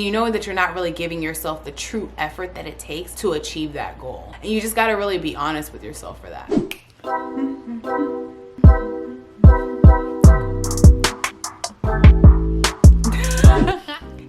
You know that you're not really giving yourself the true effort that it takes to achieve that goal. And you just gotta really be honest with yourself for that.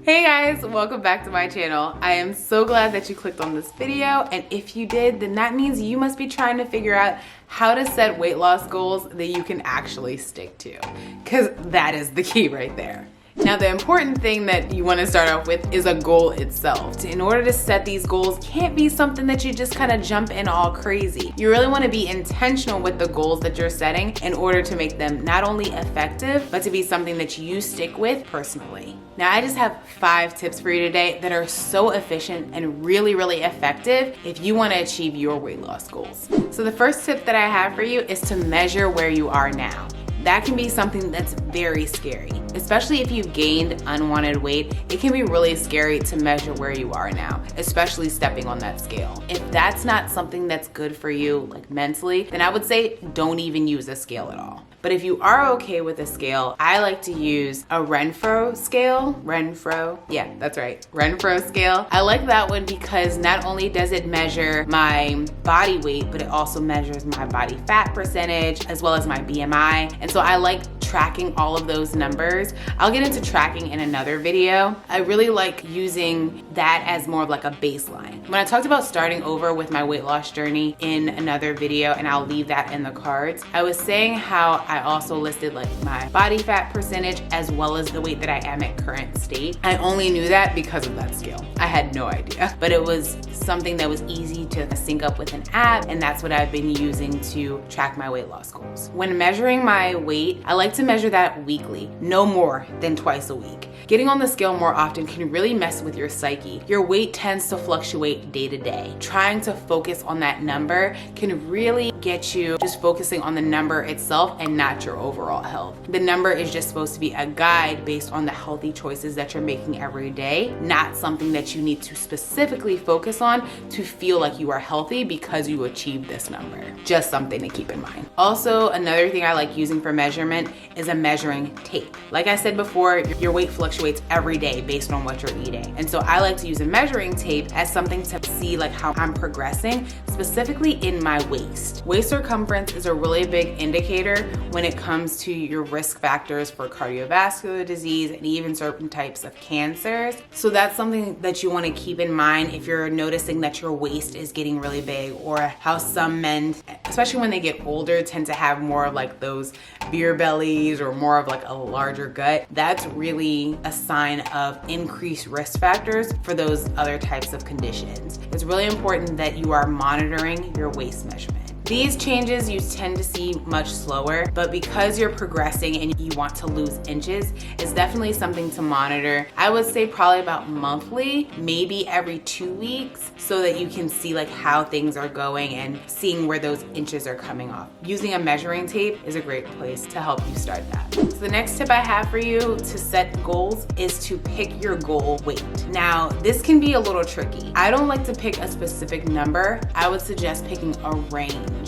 Hey guys, welcome back to my channel. I am so glad that you clicked on this video, and if you did, then that means you must be trying to figure out how to set weight loss goals that you can actually stick to, because that is the key right there. Now, the important thing that you want to start off with is a goal itself. In order to set these goals, can't be something that you just kind of jump in all crazy. You really want to be intentional with the goals that you're setting in order to make them not only effective, but to be something that you stick with personally. Now, I just have 5 tips for you today that are so efficient and really, really effective if you want to achieve your weight loss goals. So the first tip that I have for you is to measure where you are now. That can be something that's very scary, especially if you've gained unwanted weight. It can be really scary to measure where you are now, especially stepping on that scale. If that's not something that's good for you, like mentally, then I would say don't even use a scale at all. But if you are okay with a scale, I like to use a Renfro scale. Renfro, yeah, that's right, Renfro scale. I like that one because not only does it measure my body weight, but it also measures my body fat percentage as well as my BMI. And so I like tracking all of those numbers. I'll get into tracking in another video. I really like using that as more of like a baseline. When I talked about starting over with my weight loss journey in another video, and I'll leave that in the cards, I was saying how I also listed like my body fat percentage as well as the weight that I am at current state. I only knew that because of that scale. I had no idea, but it was something that was easy to sync up with an app, and that's what I've been using to track my weight loss goals. When measuring my weight, I like to measure that weekly, no more than twice a week. Getting on the scale more often can really mess with your psyche. Your weight tends to fluctuate day to day. Trying to focus on that number can really get you just focusing on the number itself and not your overall health. The number is just supposed to be a guide based on the healthy choices that you're making every day, not something that you need to specifically focus on to feel like you are healthy because you achieved this number. Just something to keep in mind. Also, another thing I like using for measurement is a measuring tape. Like I said before, your weight fluctuates every day based on what you're eating. And so I like to use a measuring tape as something to see like how I'm progressing, specifically in my waist. Waist circumference is a really big indicator when it comes to your risk factors for cardiovascular disease and even certain types of cancers. So that's something that you want to keep in mind if you're noticing that your waist is getting really big, or how some men, especially when they get older, tend to have more of like those beer bellies or more of like a larger gut. That's really a sign of increased risk factors for those other types of conditions. It's really important that you are monitoring your waist measurement. These changes you tend to see much slower, but because you're progressing and you want to lose inches, it's definitely something to monitor. I would say probably about monthly, maybe every 2 weeks, so that you can see like how things are going and seeing where those inches are coming off. Using a measuring tape is a great place to help you start that. So the next tip I have for you to set goals is to pick your goal weight. Now, this can be a little tricky. I don't like to pick a specific number. I would suggest picking a range.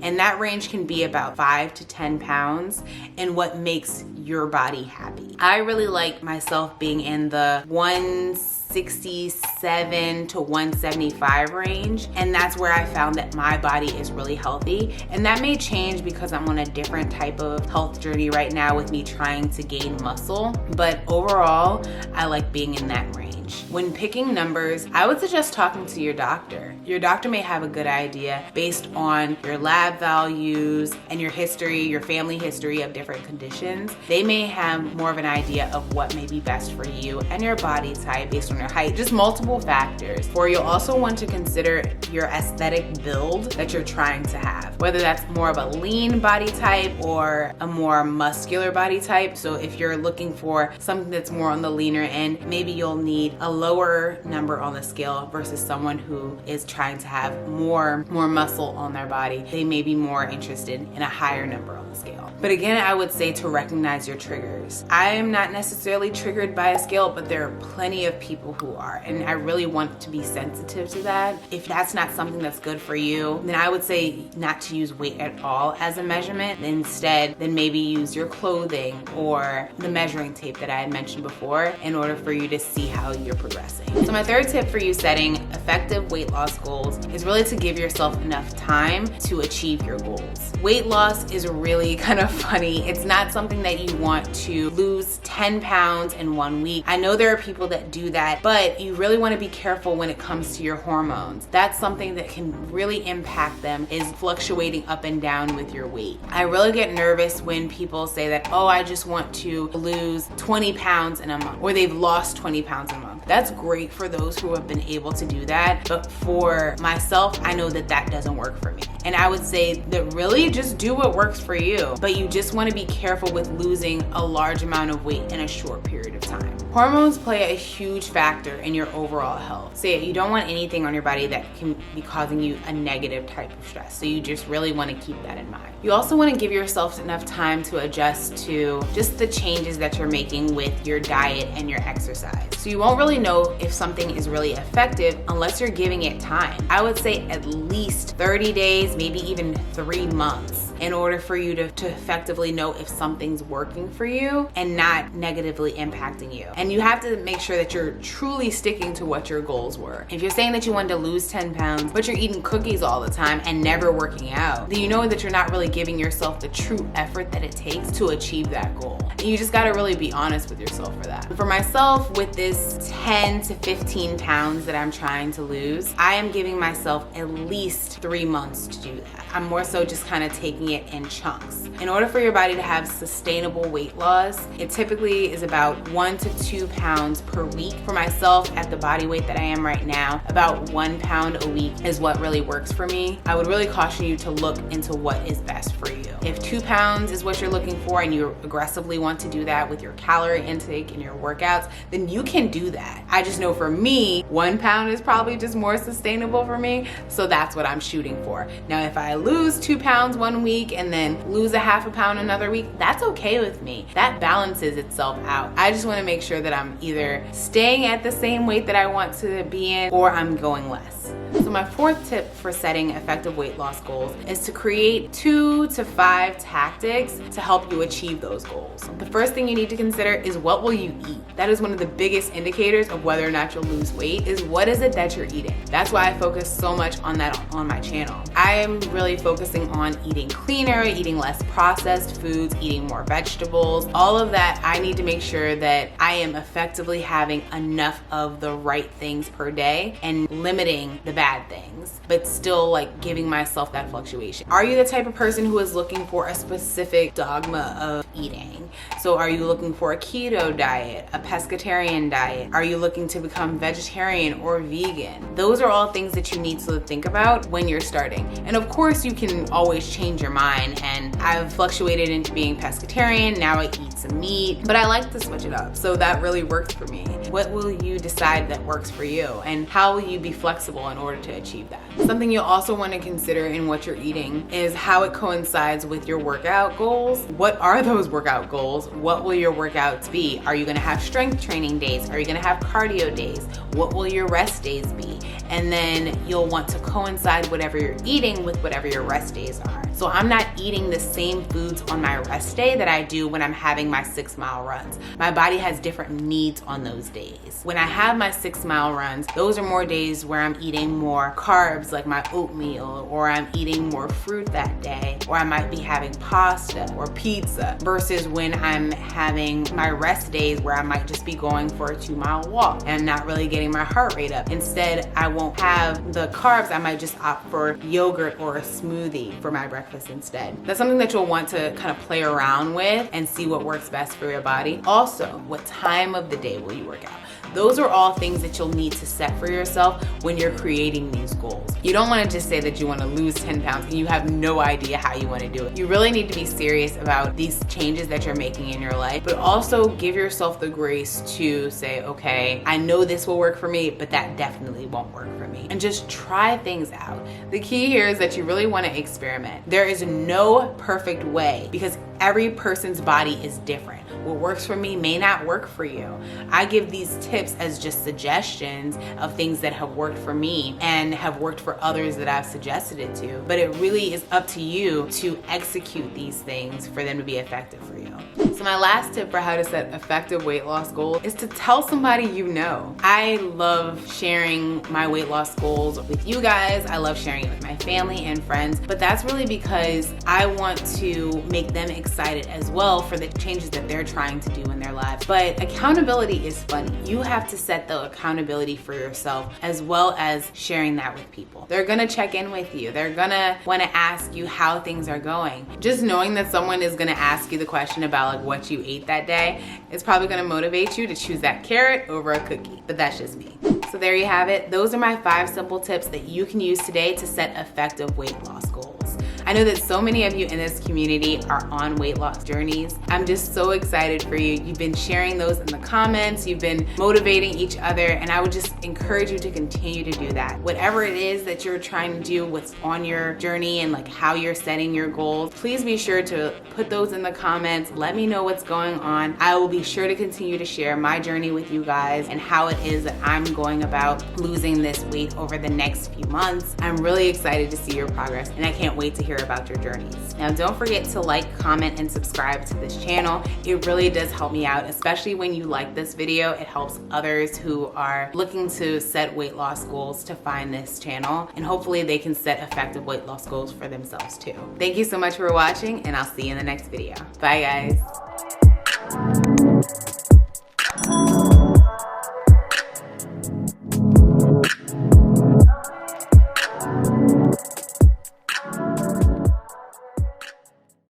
And that range can be about 5 to 10 pounds and what makes your body happy. I really like myself being in the 167 to 175 range, and that's where I found that my body is really healthy. And that may change because I'm on a different type of health journey right now with me trying to gain muscle, but overall I like being in that range. When picking numbers, I would suggest talking to your doctor. Your doctor may have a good idea based on your lab values and your history, your family history of different conditions. They may have more of an idea of what may be best for you and your body type based on your height, just multiple factors. Or you'll also want to consider your aesthetic build that you're trying to have, whether that's more of a lean body type or a more muscular body type. So if you're looking for something that's more on the leaner end, maybe you'll need a lower number on the scale versus someone who is trying to have more muscle on their body. They may be more interested in a higher number on the scale. But again, I would say to recognize your triggers. I am not necessarily triggered by a scale, but there are plenty of people who are, and I really want to be sensitive to that. If that's not something that's good for you, then I would say not to use weight at all as a measurement. Instead, then maybe use your clothing or the measuring tape that I had mentioned before in order for you to see how you're progressing. So my third tip for you setting effective weight loss goals is really to give yourself enough time to achieve your goals. Weight loss is really kind of funny. It's not something that you want to lose 10 pounds in 1 week. I know there are people that do that, but you really want to be careful when it comes to your hormones. That's something that can really impact them, is fluctuating up and down with your weight. I really get nervous when people say that, oh, I just want to lose 20 pounds in a month, or they've lost 20 pounds a month. That's great for those who have been able to do that, but for myself, I know that that doesn't work for me. And I would say that really just do what works for you, but you just want to be careful with losing a large amount of weight in a short period of time. Hormones play a huge factor in your overall health. So you don't want anything on your body that can be causing you a negative type of stress. So you just really want to keep that in mind. You also want to give yourself enough time to adjust to just the changes that you're making with your diet and your exercise. So you won't really know if something is really effective unless you're giving it time. I would say at least 30 days, maybe even 3 months, in order for you to effectively know if something's working for you and not negatively impacting you. And you have to make sure that you're truly sticking to what your goals were. If you're saying that you wanted to lose 10 pounds, but you're eating cookies all the time and never working out, then you know that you're not really giving yourself the true effort that it takes to achieve that goal. And you just gotta really be honest with yourself for that. For myself, with this 10 to 15 pounds that I'm trying to lose, I am giving myself at least 3 months to do that. I'm more so just kind of taking it in chunks. In order for your body to have sustainable weight loss, it typically is about 1 to 2 pounds per week. For myself, at the body weight that I am right now, about 1 pound a week is what really works for me. I would really caution you to look into what is best for you. If 2 pounds is what you're looking for and you aggressively want to do that with your calorie intake and your workouts, then you can do that. I just know for me, 1 pound is probably just more sustainable for me, so that's what I'm shooting for. Now, if I lose 2 pounds 1 week and then lose a half a pound another week, that's okay with me. That balances itself out. I just want to make sure that I'm either staying at the same weight that I want to be in, or I'm going less. So my fourth tip for setting effective weight loss goals is to create 2 to 5 tactics to help you achieve those goals. The first thing you need to consider is, what will you eat? That is one of the biggest indicators of whether or not you'll lose weight, is what is it that you're eating? That's why I focus so much on that on my channel. I am really focusing on eating cleaner, eating less processed foods, eating more vegetables. All of that, I need to make sure that I am effectively having enough of the right things per day and limiting the bad things, but still like giving myself that fluctuation. Are you the type of person who is looking for a specific dogma of eating? So are you looking for a keto diet, a pescatarian diet? Are you looking to become vegetarian or vegan? Those are all things that you need to think about when you're starting. And of course, you can always change your mind, and I've fluctuated into being pescatarian. Now I eat some meat, but I like to switch it up. So that really works for me. What will you decide that works for you, and how will you be flexible in order to achieve that? Something you'll also want to consider in what you're eating is how it coincides with your workout goals. What are those workout goals? What will your workouts be? Are you going to have strength training days? Are you going to have cardio days? What will your rest days be? And then you'll want to coincide whatever you're eating with whatever your rest days are. So I'm not eating the same foods on my rest day that I do when I'm having my 6-mile runs. My body has different needs on those days. When I have my 6-mile runs, those are more days where I'm eating more carbs, like my oatmeal, or I'm eating more fruit that day, or I might be having pasta or pizza, versus when I'm having my rest days where I might just be going for a 2-mile walk and not really getting my heart rate up. Instead, I won't have the carbs. I might just opt for yogurt or a smoothie for my breakfast instead. That's something that you'll want to kind of play around with and see what works best for your body. Also, what time of the day will you work out? Those are all things that you'll need to set for yourself when you're creating these goals. You don't want to just say that you want to lose 10 pounds and you have no idea how you want to do it. You really need to be serious about these changes that you're making in your life, but also give yourself the grace to say, okay, I know this will work for me, but that definitely won't work for me. And just try things out. The key here is that you really want to experiment. There is no perfect way because every person's body is different. What works for me may not work for you. I give these tips as just suggestions of things that have worked for me and have worked for others that I've suggested it to. But it really is up to you to execute these things for them to be effective for you. So my last tip for how to set effective weight loss goals is to tell somebody you know. I love sharing my weight loss goals with you guys. I love sharing it with my family and friends, but that's really because I want to make them excited as well for the changes that they're trying to do in their lives. But accountability is funny. You have to set the accountability for yourself as well as sharing that with people. They're gonna check in with you. They're gonna wanna ask you how things are going. Just knowing that someone is gonna ask you the question about like what you ate that day is probably gonna motivate you to choose that carrot over a cookie. But that's just me. So there you have it. Those are my 5 simple tips that you can use today to set effective weight loss goals. I know that so many of you in this community are on weight loss journeys. I'm just so excited for you. You've been sharing those in the comments. You've been motivating each other, and I would just encourage you to continue to do that. Whatever it is that you're trying to do, what's on your journey and like how you're setting your goals, please be sure to put those in the comments. Let me know what's going on. I will be sure to continue to share my journey with you guys and how it is that I'm going about losing this weight over the next few months. I'm really excited to see your progress, and I can't wait to hear about your journeys. Now, don't forget to like, comment, and subscribe to this channel. It really does help me out, especially when you like this video. It helps others who are looking to set weight loss goals to find this channel, and hopefully they can set effective weight loss goals for themselves too. Thank you so much for watching, and I'll see you in the next video. Bye, guys.